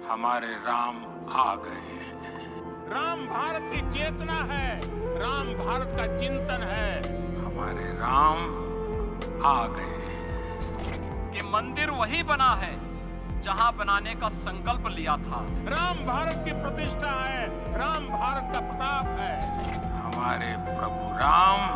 हमारे राम आ गए हैं। राम भारत की चेतना है, राम भारत का चिंतन है। हमारे राम आ गए हैं। कि मंदिर वही बना है जहां बनाने का संकल्प लिया था। राम भारत की प्रतिष्ठा है, राम भारत का प्रताप है। हमारे प्रभु राम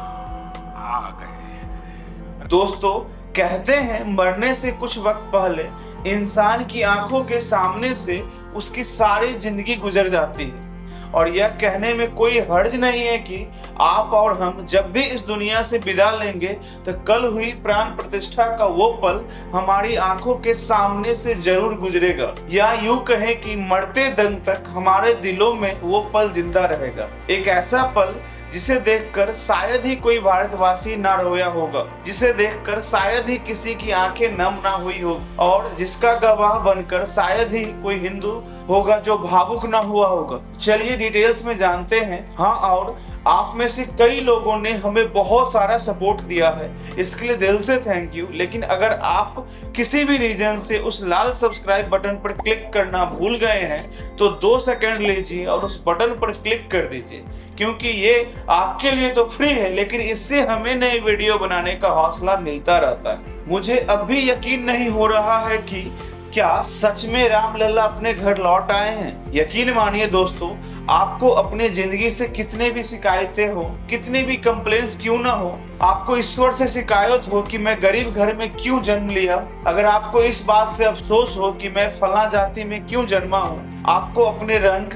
आ गए हैं। दोस्तों, कहते हैं मरने से कुछ वक्त पहले इंसान की आंखों के सामने से उसकी सारी जिंदगी गुजर जाती है और यह कहने में कोई हर्ज नहीं है कि आप और हम जब भी इस दुनिया से विदा लेंगे तो कल हुई प्राण प्रतिष्ठा का वो पल हमारी आंखों के सामने से जरूर गुजरेगा, या यूं कहें कि मरते दम तक हमारे दिलों में वो पल जिंदा रहेगा। एक ऐसा पल जिसे देखकर शायद ही कोई भारतवासी ना रोया होगा, जिसे देखकर शायद ही किसी की आंखें नम ना हुई हो, और जिसका गवाह बनकर शायद ही कोई हिंदू होगा जो भावुक ना हुआ होगा। चलिए डिटेल्स में जानते हैं। हाँ, और आप में से कई लोगों ने हमें बहुत सारा सपोर्ट दिया है, इसके लिए दिल से थैंक यू। लेकिन अगर आप किसी भी रीजन से उस लाल सब्सक्राइब बटन पर क्लिक करना भूल गए हैं तो 2 सेकंड लीजिए और उस बटन पर क्लिक कर दीजिए, क्योंकि ये आपके लिए तो फ्री है, लेकिन इससे हमें नई वीडियो बनाने का हौसला मिलता रहता है। मुझे अब भी यकीन नहीं हो रहा है कि क्या सच में रामलला अपने घर लौट आए हैं। यकीन मानिए दोस्तों, आपको अपनी जिंदगी से कितने भी शिकायतें हो, कितनी भी कंप्लेंट्स क्यों ना हो, आपको ईश्वर से शिकायत हो कि मैं गरीब घर में क्यों जन्म लिया, अगर आपको इस बात से अफसोस हो कि मैं फला जाति में क्यों जन्मा हूँ, आपको अपने रंग,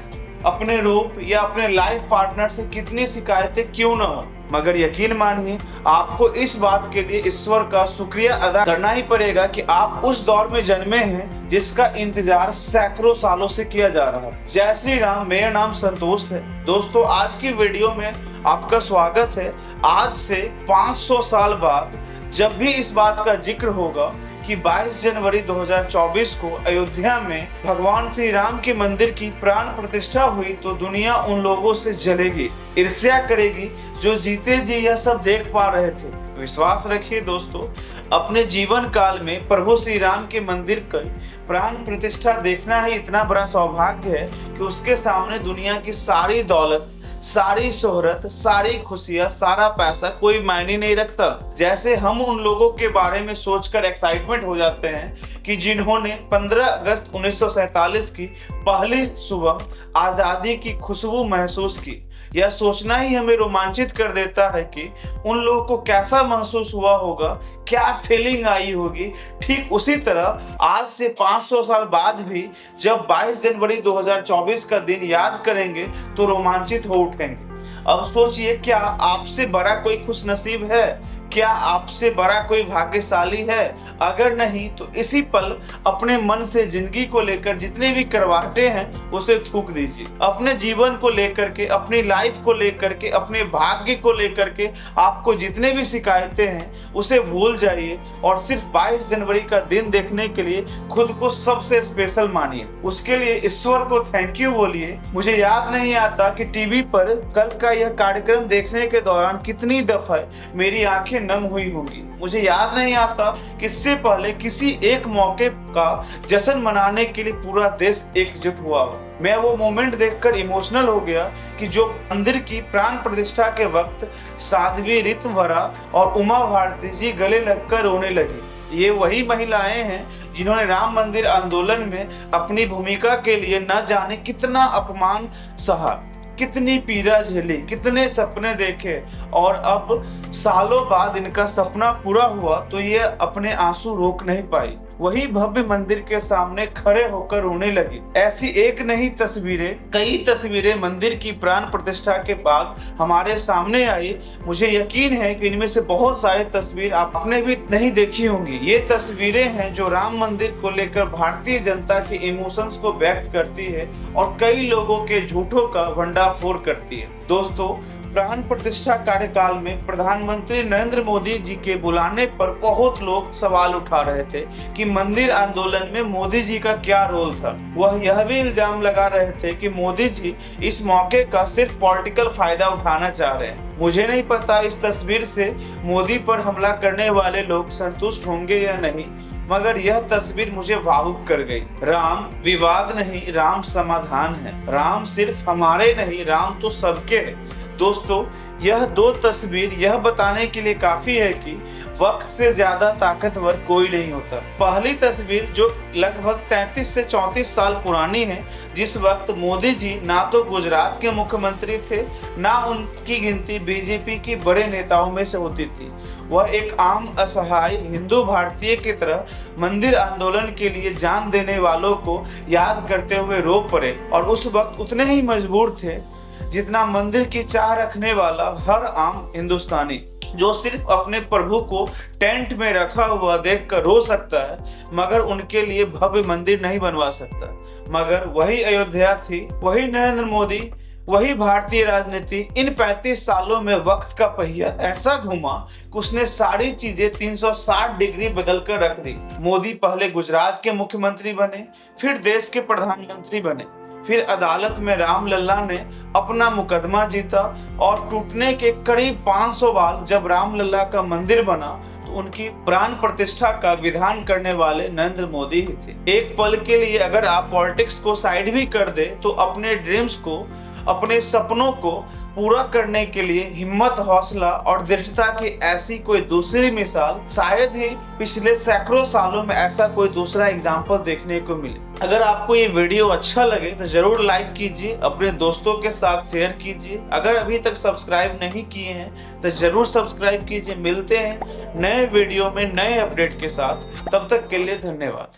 अपने रूप या अपने लाइफ पार्टनर से कितनी शिकायतें क्यों ना हो, मगर यकीन मानिए आपको इस बात के लिए ईश्वर का शुक्रिया अदा करना ही पड़ेगा कि आप उस दौर में जन्मे हैं जिसका इंतजार सैकड़ों सालों से किया जा रहा है। जय श्री राम, मेरा नाम संतोष है। दोस्तों, आज की वीडियो में आपका स्वागत है। आज से 500 साल बाद जब भी इस बात का जिक्र होगा कि 22 जनवरी 2024 को अयोध्या में भगवान श्री राम के मंदिर की प्राण प्रतिष्ठा हुई, तो दुनिया उन लोगों से जलेगी, ईर्ष्या करेगी जो जीते जी यह सब देख पा रहे थे। विश्वास रखिए दोस्तों, अपने जीवन काल में प्रभु श्री राम के मंदिर की प्राण प्रतिष्ठा देखना ही इतना बड़ा सौभाग्य है कि उसके सामने दुनिया की सारी दौलत, सारी शोहरत, सारी खुशियां, सारा पैसा कोई मायने नहीं रखता। जैसे हम उन लोगों के बारे में सोचकर एक्साइटमेंट हो जाते हैं कि जिन्होंने 15 अगस्त 1947 की पहली सुबह आजादी की खुशबू महसूस की। यह सोचना ही हमें रोमांचित कर देता है कि उन लोगों को कैसा महसूस हुआ होगा, क्या फीलिंग आई होगी। ठीक उसी तरह आज से 500 साल बाद भी जब 22 जनवरी 2024 का दिन याद करेंगे तो रोमांचित हो उठेंगे। अब सोचिए, क्या आपसे बड़ा कोई खुशनसीब है? क्या आपसे बड़ा कोई भाग्यशाली है? अगर नहीं तो इसी पल अपने मन से जिंदगी को लेकर जितने भी करवाटे हैं उसे थूक दीजिए। अपने जीवन को लेकर के, अपनी लाइफ को लेकर के, अपने भाग्य को लेकर के आपको जितने भी शिकायतें हैं उसे भूल जाइए और सिर्फ 22 जनवरी का दिन देखने के लिए खुद को सबसे स्पेशल मानिए। उसके लिए ईश्वर को थैंक यू बोलिए। मुझे याद नहीं आता कि टीवी पर कल का यह कार्यक्रम देखने के दौरान कितनी दफा मेरी आंखें नम हुई होंगी। मुझे याद नहीं आता कि इससे पहले किसी एक मौके का जश्न मनाने के लिए पूरा देश एकजुट हुआ हो। मैं वो मोमेंट देखकर इमोशनल हो गया कि जो मंदिर की प्राण प्रतिष्ठा के वक्त साध्वी ऋतुवरा और उमा भारती जी गले लगकर रोने लगी। ये वही महिलाएं हैं जिन्होंने राम मंदिर आंदोलन में अपनी भूमिका के लिए न जाने कितना अपमान सहा, कितनी पीड़ा झेली, कितने सपने देखे, और अब सालों बाद इनका सपना पूरा हुआ तो ये अपने आंसू रोक नहीं पाई। वही भव्य मंदिर के सामने खड़े होकर रोने लगी। ऐसी एक नहीं तस्वीरें, कई तस्वीरें मंदिर की प्राण प्रतिष्ठा के बाद हमारे सामने आई। मुझे यकीन है कि इनमें से बहुत सारी तस्वीर आपने भी नहीं देखी होंगी। ये तस्वीरें हैं जो राम मंदिर को लेकर भारतीय जनता के इमोशंस को व्यक्त करती है और कई लोगों के झूठों का भंडाफोड़ करती है। दोस्तों, प्राण प्रतिष्ठा कार्यकाल में प्रधानमंत्री नरेंद्र मोदी जी के बुलाने पर बहुत लोग सवाल उठा रहे थे कि मंदिर आंदोलन में मोदी जी का क्या रोल था। वह यह भी इल्जाम लगा रहे थे कि मोदी जी इस मौके का सिर्फ पॉलिटिकल फायदा उठाना चाह रहे हैं। मुझे नहीं पता इस तस्वीर से मोदी पर हमला करने वाले लोग संतुष्ट होंगे या नहीं, मगर यह तस्वीर मुझे भावुक कर गई। राम विवाद नहीं, राम समाधान है। राम सिर्फ हमारे नहीं, राम तो सबके है। दोस्तों, यह दो तस्वीर यह बताने के लिए काफी है कि वक्त से ज्यादा ताकतवर कोई नहीं होता। पहली तस्वीर जो लगभग 33 से 34 साल पुरानी है, जिस वक्त मोदी जी ना तो गुजरात के मुख्यमंत्री थे, ना उनकी गिनती बीजेपी की बड़े नेताओं में से होती थी। वह एक आम असहाय हिंदू भारतीय की तरह मंदिर आंदोलन के लिए जान देने वालों को याद करते हुए रो पड़े, और उस वक्त उतने ही मजबूर थे जितना मंदिर की चाह रखने वाला हर आम हिंदुस्तानी, जो सिर्फ अपने प्रभु को टेंट में रखा हुआ देखकर रो सकता है, मगर उनके लिए भव्य मंदिर नहीं बनवा सकता। मगर वही अयोध्या थी, वही नरेंद्र मोदी, वही भारतीय राजनीति। इन 35 सालों में वक्त का पहिया ऐसा घुमा कि उसने सारी चीजें 360 डिग्री बदल कर रख दी। मोदी पहले गुजरात के मुख्यमंत्री बने, फिर देश के प्रधानमंत्री बने, फिर अदालत में रामलल्ला ने अपना मुकदमा जीता, और टूटने के करीब 500 बार जब रामलल्ला का मंदिर बना तो उनकी प्राण प्रतिष्ठा का विधान करने वाले नरेंद्र मोदी ही थे। एक पल के लिए अगर आप पॉलिटिक्स को साइड भी कर दे तो अपने ड्रीम्स को, अपने सपनों को पूरा करने के लिए हिम्मत, हौसला और दृढ़ता की ऐसी कोई दूसरी मिसाल शायद ही पिछले सैकड़ों सालों में ऐसा कोई दूसरा एग्जाम्पल देखने को मिले। अगर आपको ये वीडियो अच्छा लगे तो जरूर लाइक कीजिए, अपने दोस्तों के साथ शेयर कीजिए। अगर अभी तक सब्सक्राइब नहीं किए हैं तो जरूर सब्सक्राइब कीजिए। मिलते हैं नए वीडियो में नए अपडेट के साथ, तब तक के लिए धन्यवाद।